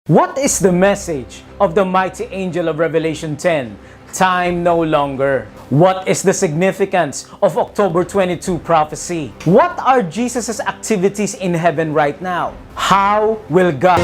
What is the message of the mighty angel of Revelation 10? Time no longer. What is the significance of October 22 prophecy? What are Jesus' activities in heaven right now? How will God...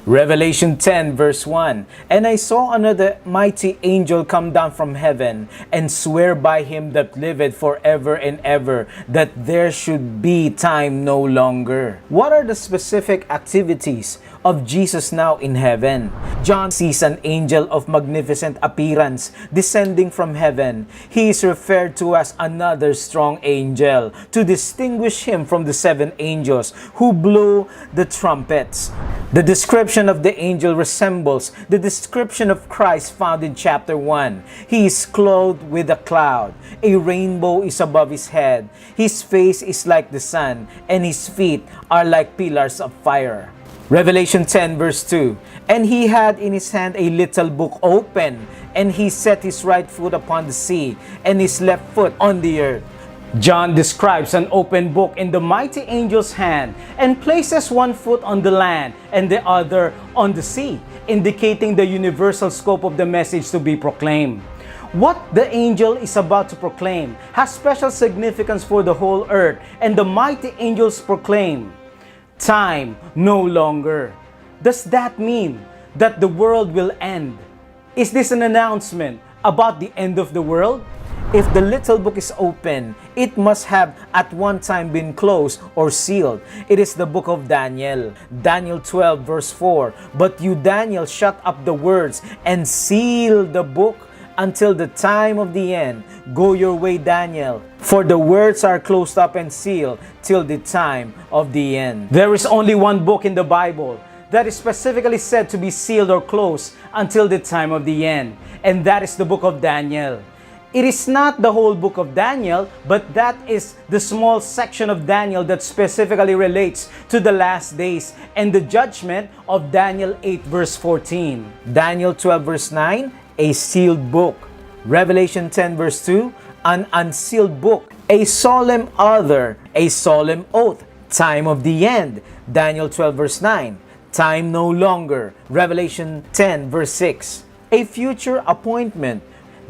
Revelation 10 verse 1, And I saw another mighty angel come down from heaven, and swear by him that liveth forever and ever, that there should be time no longer. What are the specific activities of Jesus now in heaven? John sees an angel of magnificent appearance descending from heaven. He is referred to as another strong angel, to distinguish him from the seven angels who blew the trumpets. The description of the angel resembles the description of Christ found in chapter 1. He is clothed with a cloud. A rainbow is above his head. His face is like the sun, and his feet are like pillars of fire. Revelation 10 verse 2, And he had in his hand a little book open, and he set his right foot upon the sea, and his left foot on the earth. John describes an open book in the mighty angel's hand and places one foot on the land and the other on the sea, indicating the universal scope of the message to be proclaimed. What the angel is about to proclaim has special significance for the whole earth, and the mighty angels proclaim, Time no longer. Does that mean that the world will end? Is this an announcement about the end of the world? If the little book is open, it must have at one time been closed or sealed. It is the book of Daniel. Daniel 12 verse 4, But you, Daniel, shut up the words and seal the book until the time of the end. Go your way, Daniel, for the words are closed up and sealed till the time of the end. There is only one book in the Bible that is specifically said to be sealed or closed until the time of the end, and that is the book of Daniel. It is not the whole book of Daniel, but that is the small section of Daniel that specifically relates to the last days and the judgment of Daniel 8 verse 14. Daniel 12 verse 9, a sealed book. Revelation 10 verse 2, an unsealed book. A solemn other, a solemn oath. Time of the end. Daniel 12 verse 9, time no longer. Revelation 10 verse 6, a future appointment.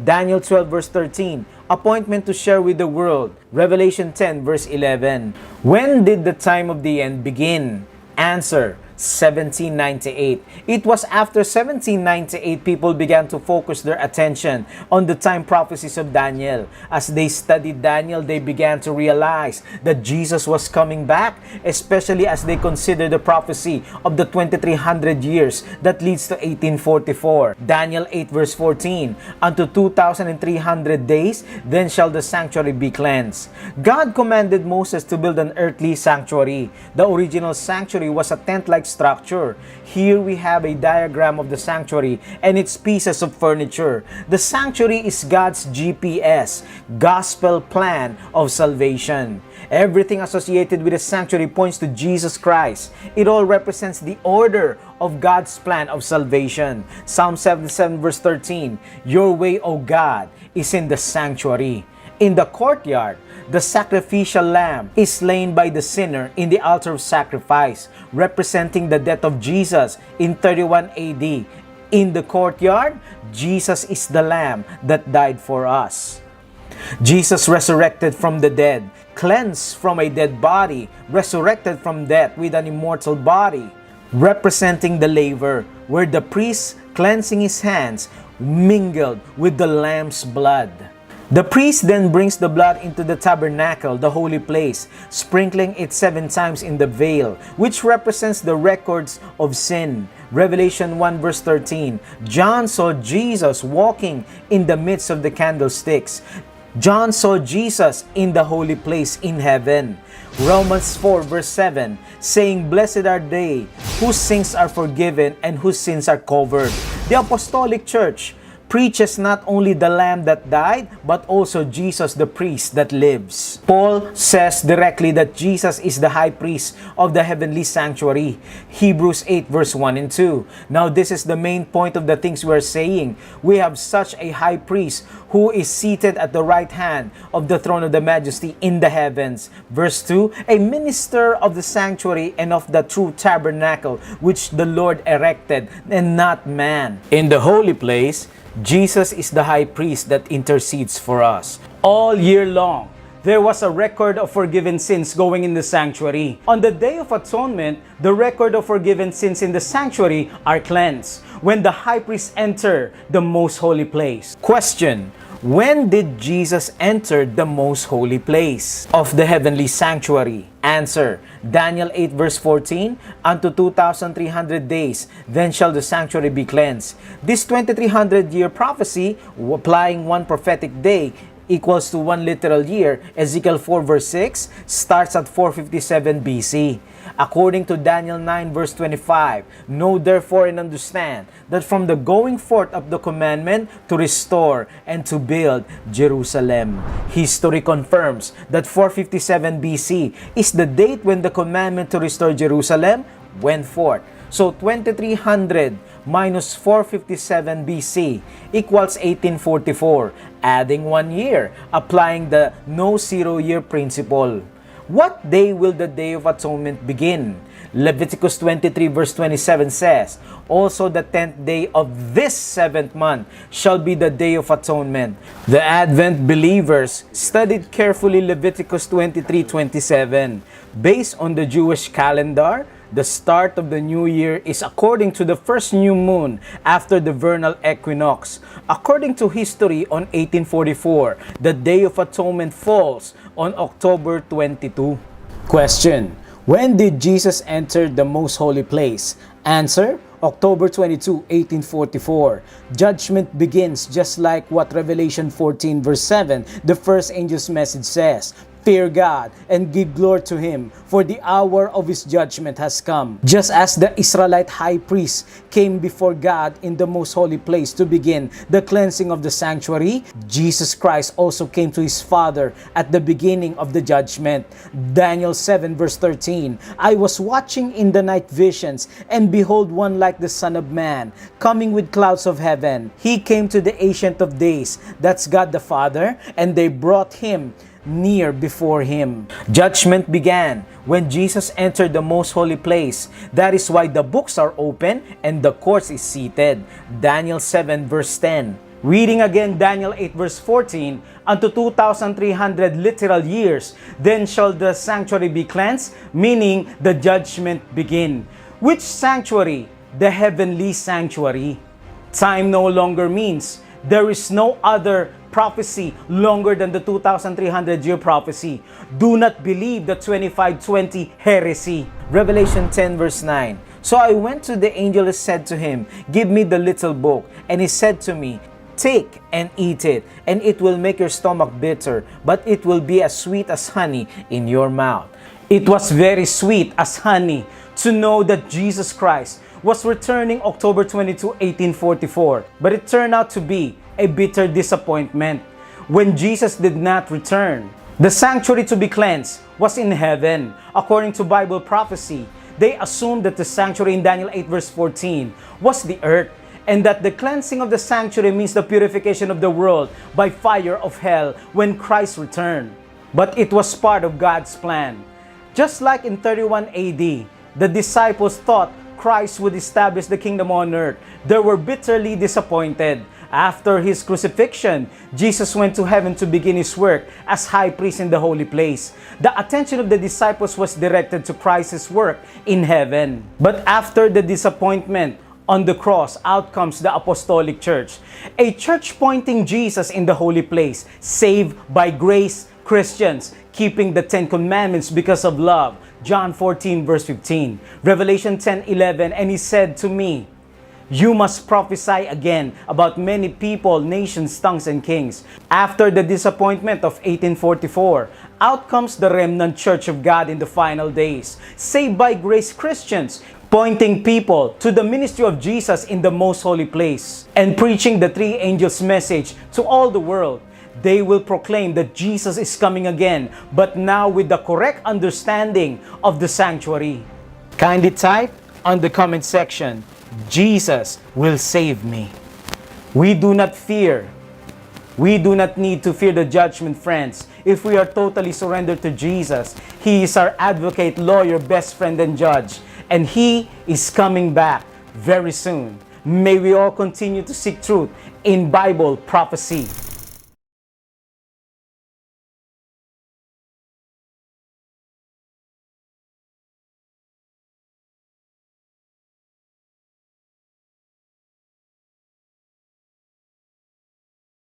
Daniel 12 verse 13, appointment to share with the world. Revelation 10 verse 11. When did the time of the end begin? Answer, 1798. It was after 1798 people began to focus their attention on the time prophecies of Daniel. As they studied Daniel, they began to realize that Jesus was coming back, especially as they considered the prophecy of the 2300 years that leads to 1844. Daniel 8 verse 14, Unto 2300 days, then shall the sanctuary be cleansed. God commanded Moses to build an earthly sanctuary. The original sanctuary was a tent-like structure. Here we have a diagram of the sanctuary and its pieces of furniture. The sanctuary is God's GPS, gospel plan of salvation. Everything associated with the sanctuary points to Jesus Christ. It all represents the order of God's plan of salvation. Psalm 77 verse 13, Your way, O God, is in the sanctuary. In the courtyard, the sacrificial lamb is slain by the sinner in the altar of sacrifice, representing the death of Jesus in 31 AD. In the courtyard, Jesus is the lamb that died for us. Jesus resurrected from the dead, cleansed from a dead body, resurrected from death with an immortal body, representing the laver, where the priest, cleansing his hands, mingled with the lamb's blood. The priest then brings the blood into the tabernacle, the holy place, sprinkling it 7 times in the veil, which represents the records of sin. Revelation 1 verse 13, John saw Jesus walking in the midst of the candlesticks. John saw Jesus in the holy place in heaven. Romans 4 verse 7, saying, Blessed are they whose sins are forgiven and whose sins are covered. The Apostolic Church preaches not only the Lamb that died, but also Jesus the priest that lives. Paul says directly that Jesus is the high priest of the heavenly sanctuary. Hebrews 8 verse 1 and 2. Now this is the main point of the things we are saying. We have such a high priest who is seated at the right hand of the throne of the majesty in the heavens. Verse 2, a minister of the sanctuary and of the true tabernacle which the Lord erected, and not man. In the holy place, Jesus is the high priest that intercedes for us. All year long, there was a record of forgiven sins going in the sanctuary. On the Day of Atonement, the record of forgiven sins in the sanctuary are cleansed when the high priest entered the most holy place. Question: when did Jesus enter the most holy place of the heavenly sanctuary? Answer: Daniel 8 verse 14, unto 2,300 days, then shall the sanctuary be cleansed. This 2,300-year prophecy, applying one prophetic day, equals to 1 literal year. Ezekiel 4 verse 6 starts at 457 BC. According to Daniel 9 verse 25, know therefore and understand that from the going forth of the commandment to restore and to build Jerusalem. History confirms that 457 BC is the date when the commandment to restore Jerusalem went forth. So 2300 minus 457 BC equals 1844, adding 1 year, applying the no 0 year principle. What day will the Day of Atonement begin? Leviticus 23 verse 27 says, also the 10th day of this 7th month shall be the Day of Atonement. The Advent believers studied carefully Leviticus 23:27. Based on the Jewish calendar, the start of the new year is according to the first new moon after the vernal equinox. According to history, on 1844, the Day of Atonement falls on October 22. Question: when did Jesus enter the most holy place? Answer: October 22, 1844. Judgment begins just like what Revelation 14 verse 7, the first angel's message says. Fear God and give glory to Him, for the hour of His judgment has come. Just as the Israelite high priest came before God in the most holy place to begin the cleansing of the sanctuary, Jesus Christ also came to His Father at the beginning of the judgment. Daniel 7 verse 13, I was watching in the night visions, and behold one like the Son of Man, coming with clouds of heaven. He came to the Ancient of Days, that's God the Father, and they brought Him near before Him. Judgment began when Jesus entered the most holy place. That is why the books are open and the court is seated. Daniel 7 verse 10. Reading again Daniel 8 verse 14, unto 2,300 literal years, then shall the sanctuary be cleansed, meaning the judgment begin. Which sanctuary? The heavenly sanctuary. Time no longer means. There is no other prophecy longer than the 2,300-year prophecy. Do not believe the 2520 heresy. Revelation 10 verse 9. So I went to the angel and said to him, give me the little book. And he said to me, take and eat it, and it will make your stomach bitter, but it will be as sweet as honey in your mouth. It was very sweet as honey to know that Jesus Christ was returning October 22, 1844. But it turned out to be a bitter disappointment when Jesus did not return. The sanctuary to be cleansed was in heaven. According to Bible prophecy, they assumed that the sanctuary in Daniel 8 verse 14 was the earth, and that the cleansing of the sanctuary means the purification of the world by fire of hell when Christ returned. But it was part of God's plan. Just like in 31 AD, the disciples thought Christ would establish the kingdom on earth. They were bitterly disappointed. After His crucifixion, Jesus went to heaven to begin His work as high priest in the holy place. The attention of the disciples was directed to Christ's work in heaven. But after the disappointment on the cross, out comes the apostolic church. A church pointing Jesus in the holy place, saved by grace Christians, keeping the 10 commandments because of love. John 14 verse 15. Revelation 10:11, and He said to me, you must prophesy again about many people, nations, tongues, and kings. After the disappointment of 1844, out comes the remnant church of God in the final days, saved by grace Christians, pointing people to the ministry of Jesus in the most holy place, and preaching the three angels' message to all the world. They will proclaim that Jesus is coming again, but now with the correct understanding of the sanctuary. Kindly type on the comment section, Jesus will save me. We do not fear. We do not need to fear the judgment, friends. If we are totally surrendered to Jesus, He is our advocate, lawyer, best friend, and judge. And He is coming back very soon. May we all continue to seek truth in Bible prophecy.